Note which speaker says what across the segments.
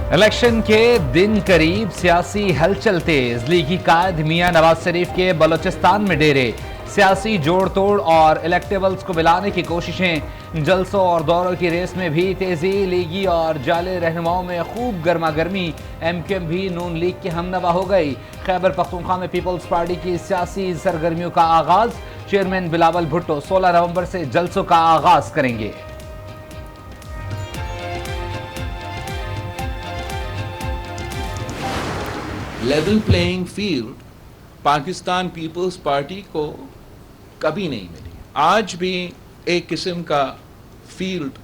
Speaker 1: Election के दिन करीब, सियासी हलचल तेज। लीगी कायद मियां नवाज शरीफ के बलोचिस्तान में डेरे। सियासी जोड़ तोड़ और इलेक्टेबल्स को मिलाने की कोशिशें। जलसों और दौरों की रेस में भी तेजी। लीगी और जाले रहनुमाओं में खूब गर्मा गर्मी। MQM भी नून लीग की हमनवा हो गई। खैबर पख्तूनख्वा में पीपल्स पार्टी की सियासी सरगर्मियों का आगाज। चेयरमैन बिलावल भुट्टो 16 नवंबर से जलसों का आगाज करेंगे।
Speaker 2: Level playing field Pakistan Peoples Party को कभी नहीं मिली। आज भी एक किस्म का फील्ड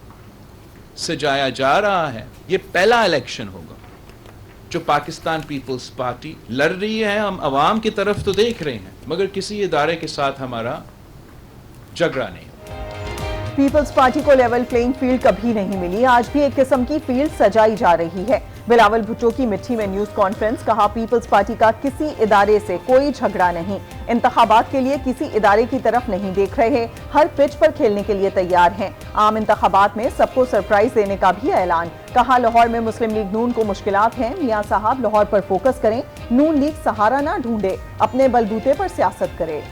Speaker 2: सजाया जा रहा है। ये पहला इलेक्शन होगा जो पाकिस्तान पीपल्स पार्टी लड़ रही है। हम अवाम की तरफ तो देख रहे हैं, मगर किसी इदारे के साथ हमारा झगड़ा नहीं।
Speaker 3: पीपल्स पार्टी को लेवल प्लेइंग फील्ड कभी नहीं मिली। आज भी एक किस्म की फील्ड सजाई जा रही है। बिलावल भुट्टो की मिट्टी में न्यूज कॉन्फ्रेंस। कहा, पीपल्स पार्टी का किसी इदारे से कोई झगड़ा नहीं। इंतखाबात के लिए किसी इदारे की तरफ नहीं देख रहे। हर पिच पर खेलने के लिए तैयार हैं। आम इंतखाबात में सबको सरप्राइज देने का भी ऐलान। कहा, लाहौर में मुस्लिम लीग नून को मुश्किलात हैं। मियां साहब लाहौर पर फोकस करें। नून लीग सहारा ना ढूंढे, अपने बलबूते पर सियासत करे।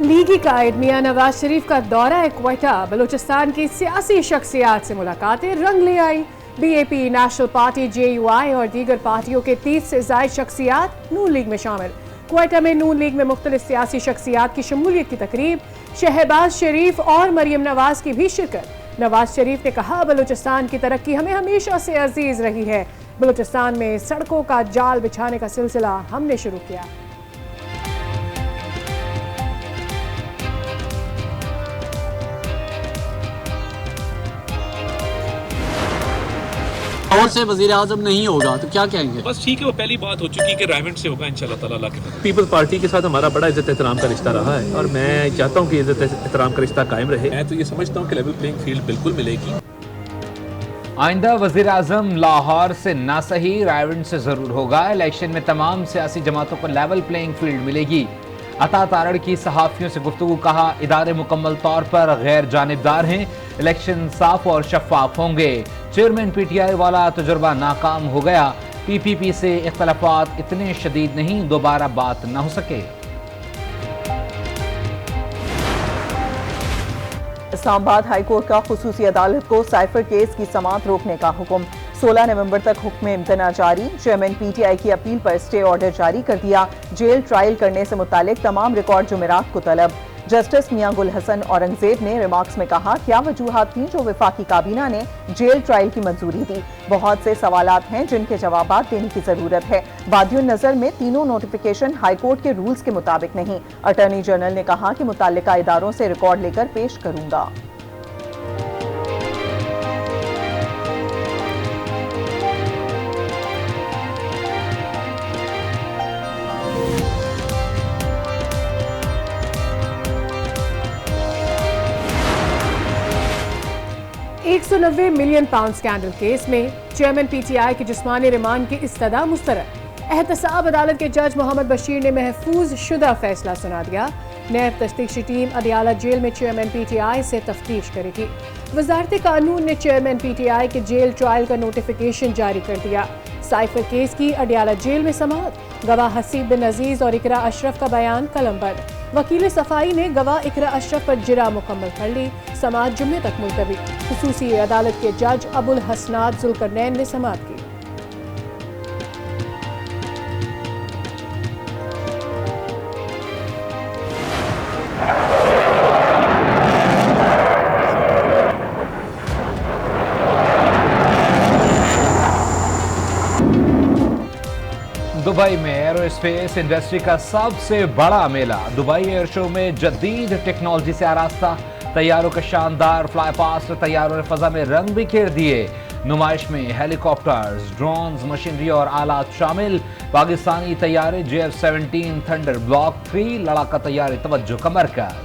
Speaker 4: लीगी कायद मियां नवाज शरीफ का दौरा क्वेटा। बलूचिस्तान की सियासी शख्सियात से मुलाकातें रंग ले आई। BAP, नेशनल पार्टी, JUI और दीगर पार्टियों के 30 से जायद शख्सियात नून लीग में शामिल। क्वेटा में नून लीग में मुख्तलिफ सियासी शख्सियात की शमूलियत की तकरीब। शहबाज शरीफ और मरियम नवाज की भी शिरकत। नवाज शरीफ ने कहा, बलूचिस्तान की तरक्की हमें हमेशा से अजीज रही है। बलूचिस्तान में सड़कों का जाल बिछाने का सिलसिला हमने शुरू किया।
Speaker 5: और से वज़ीर आज़म नहीं होगा तो क्या कहेंगे?
Speaker 6: बस ठीक है, वो पहली बात हो चुकी है कि रायवेंट से होगा इंशाल्लाह ताला के।
Speaker 7: पीपल्स पार्टी के साथ हमारा बड़ा इज्जत एहतराम का रिश्ता रहा है और मैं चाहता हूँ कि इज्जत एहतराम का रिश्ता कायम रहे।
Speaker 6: मैं तो ये समझता हूँ कि लेवल प्लेइंग फील्ड बिल्कुल मिलेगी।
Speaker 1: आइंदा वज़ीर आज़म लाहौर से ना सही, रायवेंट से जरूर होगा। इलेक्शन में तमाम सियासी जमातों को लेवल प्लेइंग फील्ड मिलेगी। अता तारड़ की सहाफ़ियों से गुफ्तगू। कहा, इदारे मुकम्मल तौर पर गैर जानिबदार हैं। इलेक्शन साफ और शफाफ होंगे। चेयरमैन PTI वाला तजुर्बा नाकाम हो गया। PPP से इख्तलाफात इतने शदीद नहीं, दोबारा बात न हो सके।
Speaker 3: इस्लामाबाद हाई कोर्ट का खुसूसी अदालत को साइफर केस की समाअत रोकने का हुक्म। 16 नवंबर तक हुक्म इम्तना जारी। चेयरमैन PTI की अपील पर स्टे ऑर्डर जारी कर दिया। जेल ट्रायल करने से मुतालिक तमाम रिकॉर्ड जुमेरात को तलब। जस्टिस मियां गुल हसन औरंगजेब ने रिमार्क्स में कहा, क्या वजूहात थी जो वफाकी काबीना ने जेल ट्रायल की मंजूरी दी। बहुत से सवालात हैं जिनके जवाबात देने की जरूरत है। वादियुन नजर में तीनों नोटिफिकेशन हाईकोर्ट के रूल्स के मुताबिक नहीं। अटॉर्नी जनरल ने कहा कि मुताल्लिका इदारों से रिकॉर्ड लेकर पेश करूंगा।
Speaker 4: £190 मिलियन स्कैंडल केस में चेयरमैन PTI के जिस्मानी रिमांड की इस्तदा मुस्तरद। एहतसाब अदालत के जज मोहम्मद बशीर ने महफूज शुदा फैसला सुना दिया। नैब तफ्तीशी टीम अदियाला जेल में चेयरमैन PTI से तफ्तीश करेगी। वजारत कानून ने चेयरमैन PTI के जेल ट्रायल का नोटिफिकेशन जारी कर दिया। साइफर केस की अडियाला जेल में समाअत। गवाह हसीब बिन अजीज और इकरा अशरफ का बयान कलमबंद। वकील सफाई ने गवाह इकरा अशरफ पर जिरा मुकम्मल कर ली। समाअत जुम्मे तक मुलतवी। खुसूसी अदालत के जज अबुल हसनात जुल्करनैन ने समाअत की।
Speaker 1: दुबई में एरोस्पेस इंडस्ट्री का सबसे बड़ा मेला। दुबई एयर शो में जदीद टेक्नोलॉजी से आरास्ता। तैयारों का शानदार फ्लाई पास्ट। तैयारों ने फजा में रंग बिखेर दिए। नुमाइश में हेलीकॉप्टर्स, ड्रोन्स, मशीनरी और आलात शामिल। पाकिस्तानी तैयारे JF-17 थंडर ब्लॉक 3 लड़ाका तैयारी तवज्जो का मरकज।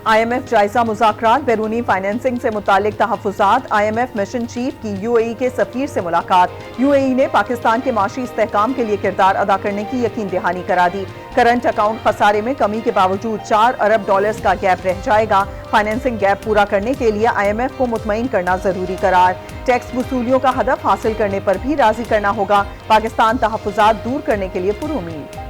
Speaker 3: IMF जायजा मुज़ाकरात, बैरूनी फाइनेंसिंग से मुतालिक तहफ़्फ़ुज़ात, IMF मिशन चीफ की UAE के सफ़ीर से मुलाकात। UAE ने पाकिस्तान के माशी इस्तेहकाम के लिए किरदार अदा करने की यकीन दहानी करा दी। करंट अकाउंट खसारे में कमी के बावजूद $4 अरब का गैप रह जाएगा। फाइनेंसिंग गैप पूरा करने के लिए IMF को मुतमईन करना जरूरी करार। टैक्स वसूलियों का हदफ हासिल करने पर भी राजी करना होगा। पाकिस्तान तहफ़्फ़ुज़ात दूर करने के लिए पुरुमीद।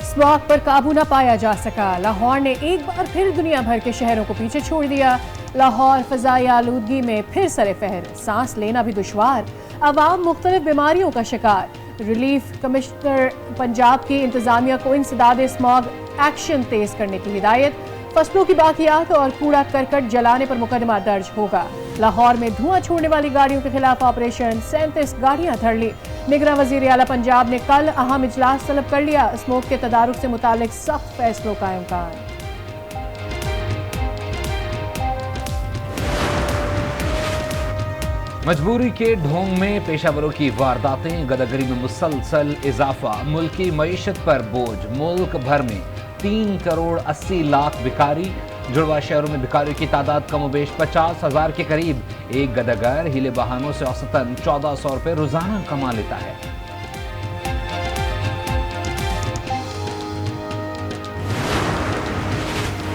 Speaker 4: स्मॉग पर काबू न पाया जा सका, लाहौर ने एक बार फिर दुनिया भर के शहरों को पीछे छोड़ दिया। लाहौर फ़ज़ाई आलूदगी में फिर सरे-फहर, सांस लेना भी दुश्वार, अवाम मुख्तलिफ बीमारियों का शिकार। रिलीफ कमिश्नर पंजाब की इंतजामिया को इंसदाद स्मॉग एक्शन तेज करने की हिदायत। फसलों की बाकियात और कूड़ा करकट जलाने पर मुकदमा दर्ज होगा। लाहौर में धुआं छोड़ने वाली गाड़ियों के खिलाफ ऑपरेशन, 37 गाड़ियां धर ली। निगरां वज़ीर आला पंजाब ने कल अहम इजलास तलब कर लिया। स्मोक के तदारुक से मुतालिक सख्त फैसलों का इम्कान।
Speaker 1: मजबूरी के ढोंग में पेशावरों की वारदातें, गदागरी में मुसलसल इजाफा, मुल्की मईशत पर बोझ। मुल्क भर में 3 करोड़ 80 लाख भिखारी। जुड़वा शहरों में भिखारियों की तादाद कमोबेश 50,000 के करीब। एक गदागर हीले बहानों से औसतन 1400 रुपए रोजाना कमा लेता है।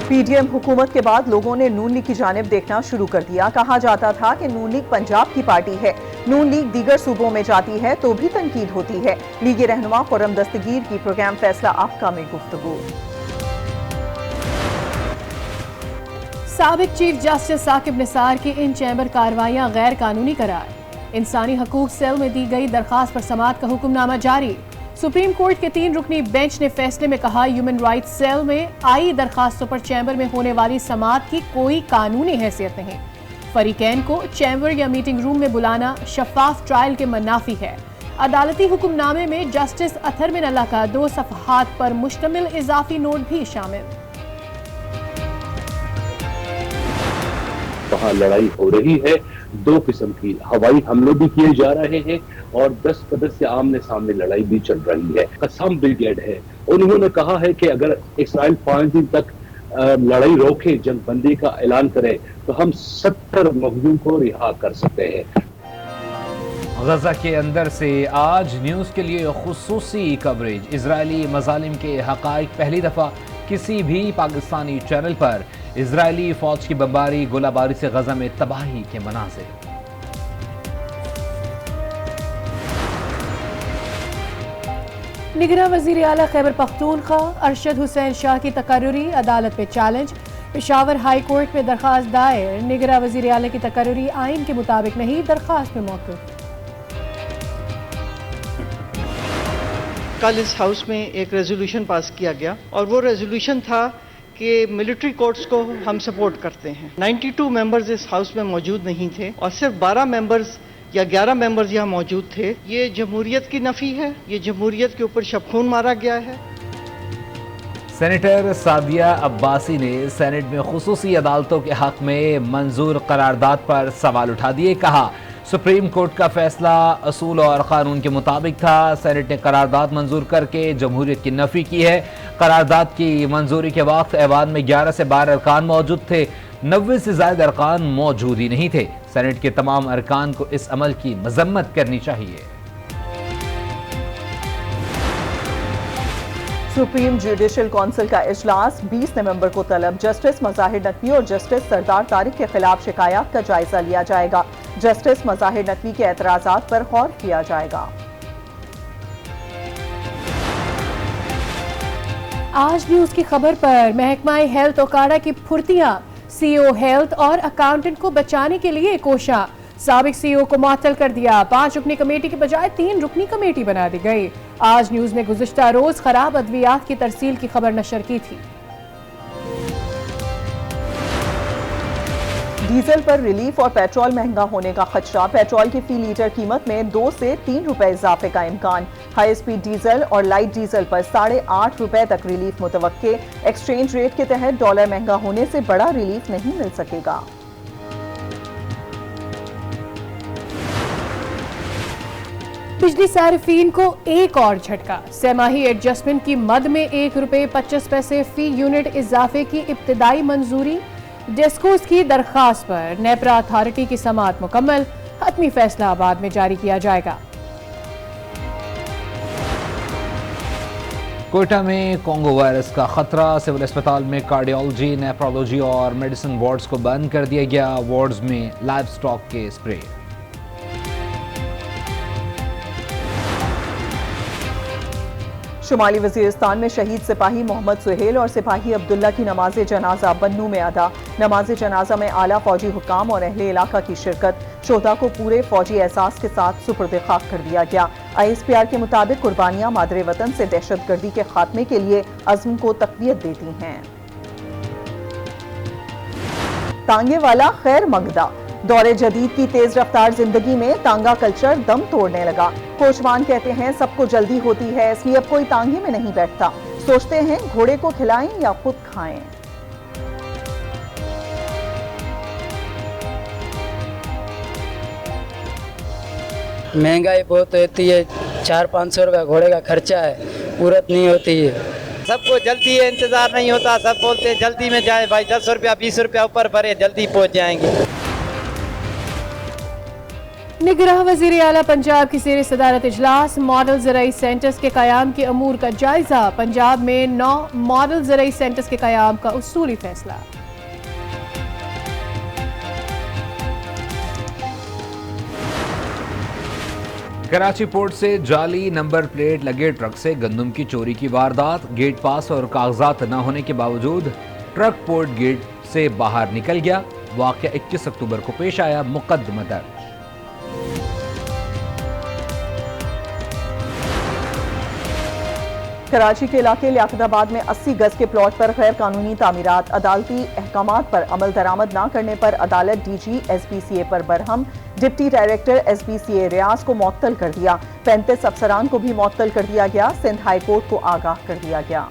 Speaker 3: PDM हुकूमत के बाद लोगों ने नून लीग की जानिब देखना शुरू कर दिया। कहा जाता था कि नून लीग पंजाब की पार्टी है, नून लीग दीगर सूबों में जाती है तो भी तनकीद होती है। लीगी रहनुमा खुर्रम दस्तगीर की प्रोग्राम फैसला आपका में गुफ्तगू।
Speaker 4: साबिक चीफ जस्टिस साकिब निसार की इन चैम्बर कार्रवाइयां गैर कानूनी करार। इंसानी हकूक सेल में दी गई दरखास्त पर समाअत का हुक्मनामा जारी। सुप्रीम कोर्ट के 3 रुकनी बेंच ने फैसले में कहा, ह्यूमन राइट्स सेल में आई दरखास्तों पर चैम्बर में होने वाली समाअत की कोई कानूनी हैसियत नहीं। फरीकैन को चैम्बर या मीटिंग रूम में बुलाना शफाफ ट्रायल के मनाफी है। अदालती हुक्मनामे में जस्टिस अथर बिन अल्लाह का 2 सफ़हात पर मुश्तमिल इजाफी नोट भी शामिल।
Speaker 8: वहाँ लड़ाई हो रही है, 2 किस्म की हवाई हमले भी किए जा रहे हैं और 10 सदस्य आमने सामने लड़ाई भी चल रही है। कसाम ब्रिगेड है, उन्होंने कहा है कि अगर इसराइल 5 दिन तक लड़ाई रोके, जंगबंदी का ऐलान करे तो हम 70 मजलूम को रिहा कर सकते हैं।
Speaker 1: गजा के अंदर से आज न्यूज़ के लिए खुसूसी कवरेज। इजरायली मजालिम के हकाइक पहली दफ़ा किसी भी पाकिस्तानी चैनल पर। इजरायली फौज की बमबारी, गोलाबारी से गजा में तबाही के मनाज़िर।
Speaker 4: निगरां वज़ीर आला खैबर पख्तूनख्वा अरशद हुसैन शाह की तकर्रुरी अदालत में चैलेंज। पेशावर हाई कोर्ट में दरखास्त दायर। निगरां वज़ीर आला की तकर्रुरी आइन के मुताबिक नहीं, दरखास्त में मौक़िफ़।
Speaker 9: कल इस हाउस में एक रेजोल्यूशन पास किया गया और वो रेजोल्यूशन था कि मिलिट्री कोर्ट्स को हम सपोर्ट करते हैं। 92 मेंबर्स इस हाउस में मौजूद नहीं थे और सिर्फ 12 मेंबर्स या 11 मेंबर्स यहाँ मौजूद थे। ये जमहूरियत की नफी है, ये जमहूरियत के ऊपर शबखून मारा गया है।
Speaker 1: सेनेटर सादिया अब्बासी ने सेनेट में खुसूसी अदालतों के हक में मंजूर करारदाद पर सवाल उठा दिए। कहा, सुप्रीम कोर्ट का फैसला असूल और कानून के मुताबिक था। सेनेट ने करारदाद मंजूर करके जमहूरियत की नफी की है। करारदाद की मंजूरी के वक्त ऐवान में 11 से 12 अरकान मौजूद थे, 90 से ज्यादा अरकान मौजूद ही नहीं थे। सेनेट के तमाम अरकान को इस अमल की मजम्मत करनी चाहिए।
Speaker 3: सुप्रीम जुडिशल काउंसिल का इजलास 20 नवंबर को तलब। जस्टिस मज़ाहिर नकवी और जस्टिस सरदार तारिक के खिलाफ शिकायत का जायजा लिया जाएगा। जस्टिस मज़ाहिर नकवी के एतराज़ात पर गौर किया जाएगा।
Speaker 4: आज न्यूज की खबर पर महकमा हेल्थ ओकाड़ा की फुर्तियां, सीईओ हेल्थ और अकाउंटेंट को बचाने के लिए कोशा। साबिक सीईओ को मुअत्तल कर दिया। 5 रुकनी कमेटी के बजाय 3 रुकनी कमेटी बना दी गई। आज न्यूज ने गुज़िश्ता रोज खराब अद्वियात की तरसील की खबर नशर की थी।
Speaker 3: डीजल पर रिलीफ और पेट्रोल महंगा होने का खदशा। पेट्रोल की फी लीटर कीमत में 2 से 3 रुपए इजाफे का इम्कान। हाई स्पीड डीजल और लाइट डीजल पर 8.5 रुपए तक रिलीफ मुतवक्के। एक्सचेंज रेट के तहत डॉलर महंगा होने से बड़ा रिलीफ नहीं मिल सकेगा।
Speaker 4: बिजली सार्फिन को एक और झटका। सहमाही एडजस्टमेंट की मद में ₹1.25 फी यूनिट इजाफे की इब्तिदाई मंजूरी। डेस्कोस की दरखास्त पर नेपरा अथॉरिटी की समाअत मुकम्मल। हतमी फैसला बाद में जारी किया जाएगा।
Speaker 1: कोयटा में कोंगो वायरस का खतरा। सिविल अस्पताल में कार्डियोलॉजी, नेफ्रोलॉजी और मेडिसिन वार्ड्स को बंद कर दिया गया। वार्ड्स में लाइव स्टॉक के स्प्रे।
Speaker 3: शुमाली वजीरिस्तान में शहीद सिपाही मोहम्मद सुहेल और सिपाही अब्दुल्ला की नमाज जनाजा बन्नू में अदा। नमाज जनाजा में आला फौजी हुकाम और अहले इलाका की शिरकत। शोधा को पूरे फौजी एहसास के साथ सुपुर्द खाक कर दिया गया। ISPR के मुताबिक कुर्बानियां मादरे वतन से दहशतगर्दी के खात्मे के लिए अज़्म को तक़वियत देती हैं। तांगे वाला खैर मकदा। दौरे जदीद की तेज रफ्तार जिंदगी में तांगा कल्चर दम तोड़ने लगा। कोचवान कहते हैं सबको जल्दी होती है, इसलिए अब कोई तांगे में नहीं बैठता। सोचते हैं घोड़े को खिलाएं या खुद खाएं।
Speaker 10: महंगाई बहुत होती है, 400-500 रुपया घोड़े का खर्चा है, पूरत नहीं होती है।
Speaker 11: सबको जल्दी है, इंतजार नहीं होता। सब बोलते हैं जल्दी में जाए भाई, 10 रुपया 20 रुपया ऊपर भरे, जल्दी पहुंच जाएंगे।
Speaker 4: निगरान वज़ीर आला पंजाब की ज़ेर सदारत इजलास। मॉडल ज़राई सेंटर्स के क़याम के अमूर का जायजा। पंजाब में 9 मॉडल ज़राई सेंटर्स के क़याम का उसूली फैसला।
Speaker 1: कराची पोर्ट से जाली नंबर प्लेट लगे ट्रक से गंदम की चोरी की वारदात। गेट पास और कागजात न होने के बावजूद ट्रक पोर्ट गेट से बाहर निकल गया। वाक़या 21 अक्टूबर को पेश आया। मुकदमा दर्ज।
Speaker 3: कराची के इलाके लियाकताबाद में 80 गज के प्लॉट पर गैर कानूनी तामीरात। अदालती अहकामात पर अमल दरामद न करने पर अदालत DG SPCA पर बरहम। डिप्टी डायरेक्टर SPCA रियाज को मुअत्तल कर दिया। 35 अफसरान को भी मुअत्तल कर दिया गया। सिंध हाई कोर्ट को आगाह कर दिया गया।